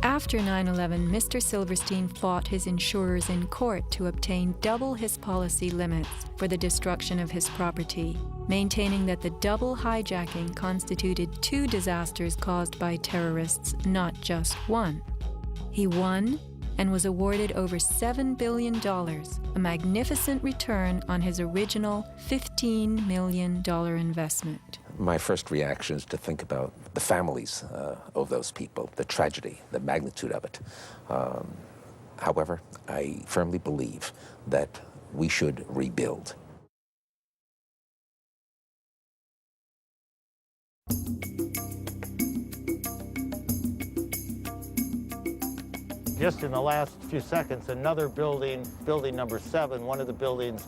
After 9/11, Mr. Silverstein fought his insurers in court to obtain double his policy limits for the destruction of his property, maintaining that the double hijacking constituted 2 disasters caused by terrorists, not just one. He won and was awarded over $7 billion, a magnificent return on his original $15 million investment. My first reaction is to think about the families of those people, the tragedy, the magnitude of it. However, I firmly believe that we should rebuild. Just in the last few seconds, another building, building number 7, one of the buildings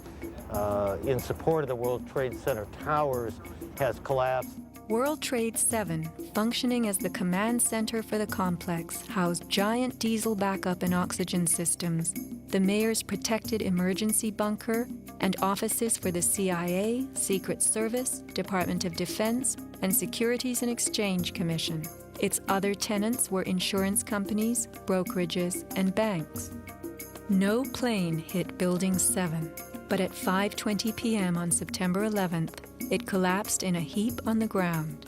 in support of the World Trade Center towers, has collapsed. World Trade 7, functioning as the command center for the complex, housed giant diesel backup and oxygen systems, the mayor's protected emergency bunker, and offices for the CIA, Secret Service, Department of Defense, and Securities and Exchange Commission. Its other tenants were insurance companies, brokerages, and banks. No plane hit Building 7, but at 5:20 p.m. on September 11th, it collapsed in a heap on the ground.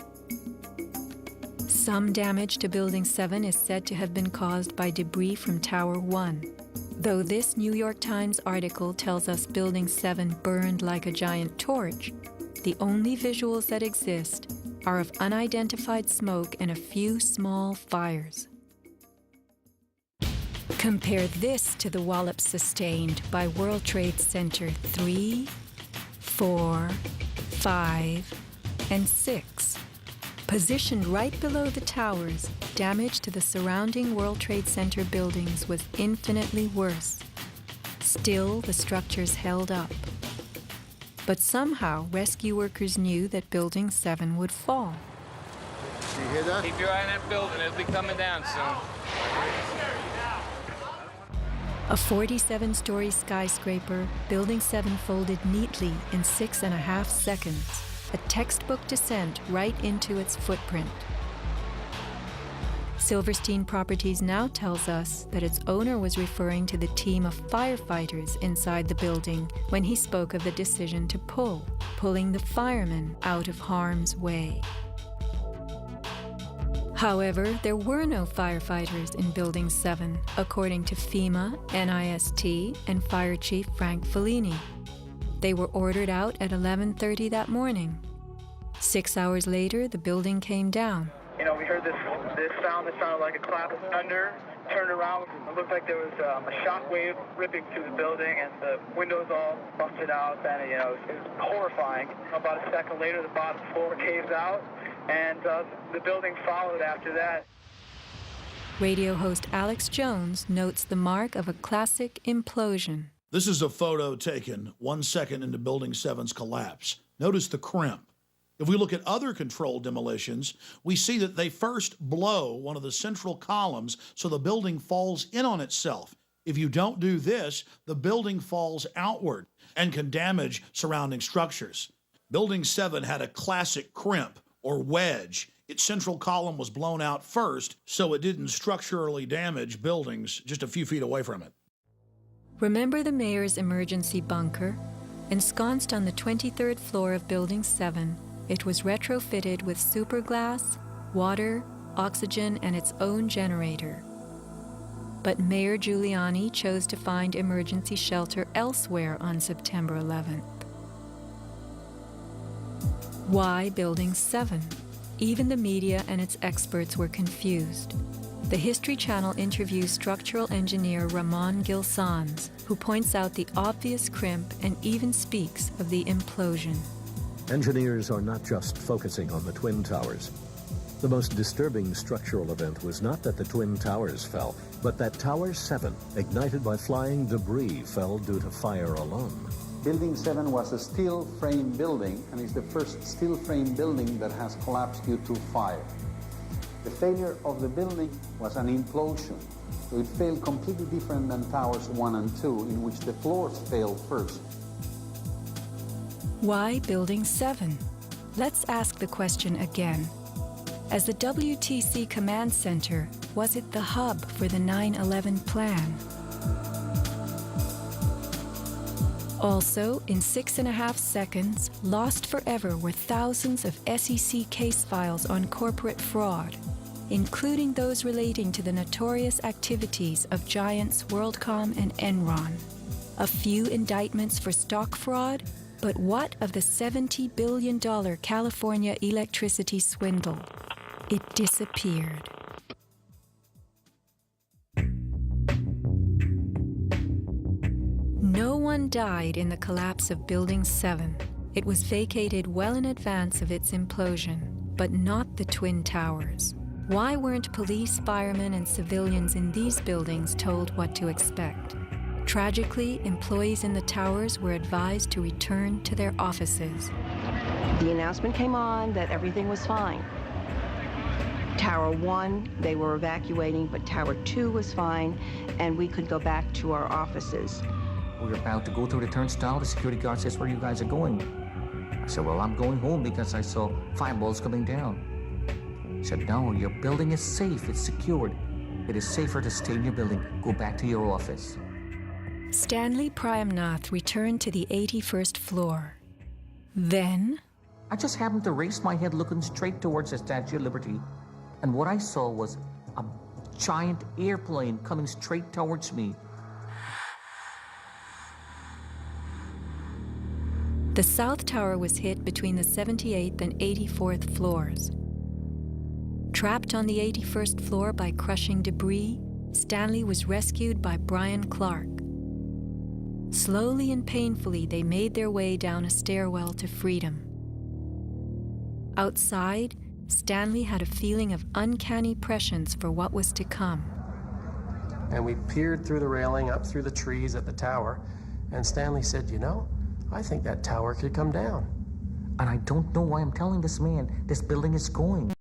Some damage to Building 7 is said to have been caused by debris from Tower 1. Though this New York Times article tells us Building 7 burned like a giant torch, the only visuals that exist are of unidentified smoke and a few small fires. Compare this to the wallops sustained by World Trade Center 3, 4, 5, and 6. Positioned right below the towers, damage to the surrounding World Trade Center buildings was infinitely worse. Still, the structures held up. But somehow, rescue workers knew that Building 7 would fall. You hear that? Keep your eye on that building. It'll be coming down soon. A 47-story skyscraper, Building 7 folded neatly in 6.5 seconds, a textbook descent right into its footprint. Silverstein Properties now tells us that its owner was referring to the team of firefighters inside the building when he spoke of the decision to pulling the firemen out of harm's way. However, there were no firefighters in Building 7, according to FEMA, NIST, and Fire Chief Frank Fellini. They were ordered out at 11:30 that morning. 6 hours later, the building came down. You know, we heard this sound that sounded like a clap of thunder. Turned around, it looked like there was a shock wave ripping through the building, and the windows all busted out, and it was horrifying. About a second later, the bottom floor caves out, and the building followed after that. Radio host Alex Jones notes the mark of a classic implosion. This is a photo taken 1 second into Building 7's collapse. Notice the crimp. If we look at other controlled demolitions, we see that they first blow one of the central columns so the building falls in on itself. If you don't do this, the building falls outward and can damage surrounding structures. Building 7 had a classic crimp or wedge. Its central column was blown out first, so it didn't structurally damage buildings just a few feet away from it. Remember the mayor's emergency bunker? Ensconced on the 23rd floor of Building 7, it was retrofitted with superglass, water, oxygen, and its own generator. But Mayor Giuliani chose to find emergency shelter elsewhere on September 11th. Why Building 7? Even the media and its experts were confused. The History Channel interviews structural engineer Ramon Gilsans, who points out the obvious crimp and even speaks of the implosion. Engineers are not just focusing on the Twin Towers. The most disturbing structural event was not that the Twin Towers fell, but that Tower 7, ignited by flying debris, fell due to fire alone. Building 7 was a steel frame building, and is the first steel frame building that has collapsed due to fire. The failure of the building was an implosion, so it failed completely different than Towers 1 and 2, in which the floors failed first. Why Building 7? Let's ask the question again. As the WTC Command Center, was it the hub for the 9/11 plan? Also, in 6.5 seconds, lost forever were thousands of SEC case files on corporate fraud, including those relating to the notorious activities of giants WorldCom and Enron. A few indictments for stock fraud, but what of the $70 billion California electricity swindle? It disappeared. No one died in the collapse of Building 7. It was vacated well in advance of its implosion, but not the Twin Towers. Why weren't police, firemen, and civilians in these buildings told what to expect? Tragically, employees in the towers were advised to return to their offices. The announcement came on that everything was fine. Tower 1, they were evacuating, but Tower 2 was fine, and we could go back to our offices. We're about to go through the turnstile. The security guard says, "Where you guys are going?" I said, "Well, I'm going home because I saw fireballs coming down." He said, "No, your building is safe. It's secured. It is safer to stay in your building. Go back to your office." Stanley Prayamnath returned to the 81st floor. Then, I just happened to raise my head looking straight towards the Statue of Liberty, and what I saw was a giant airplane coming straight towards me. the South Tower was hit between the 78th and 84th floors. Trapped on the 81st floor by crushing debris, Stanley was rescued by Brian Clark. Slowly and painfully, they made their way down a stairwell to freedom. Outside, Stanley had a feeling of uncanny prescience for what was to come. And we peered through the railing, up through the trees at the tower, and Stanley said, "You know, I think that tower could come down." And I don't know why I'm telling this man this building is going.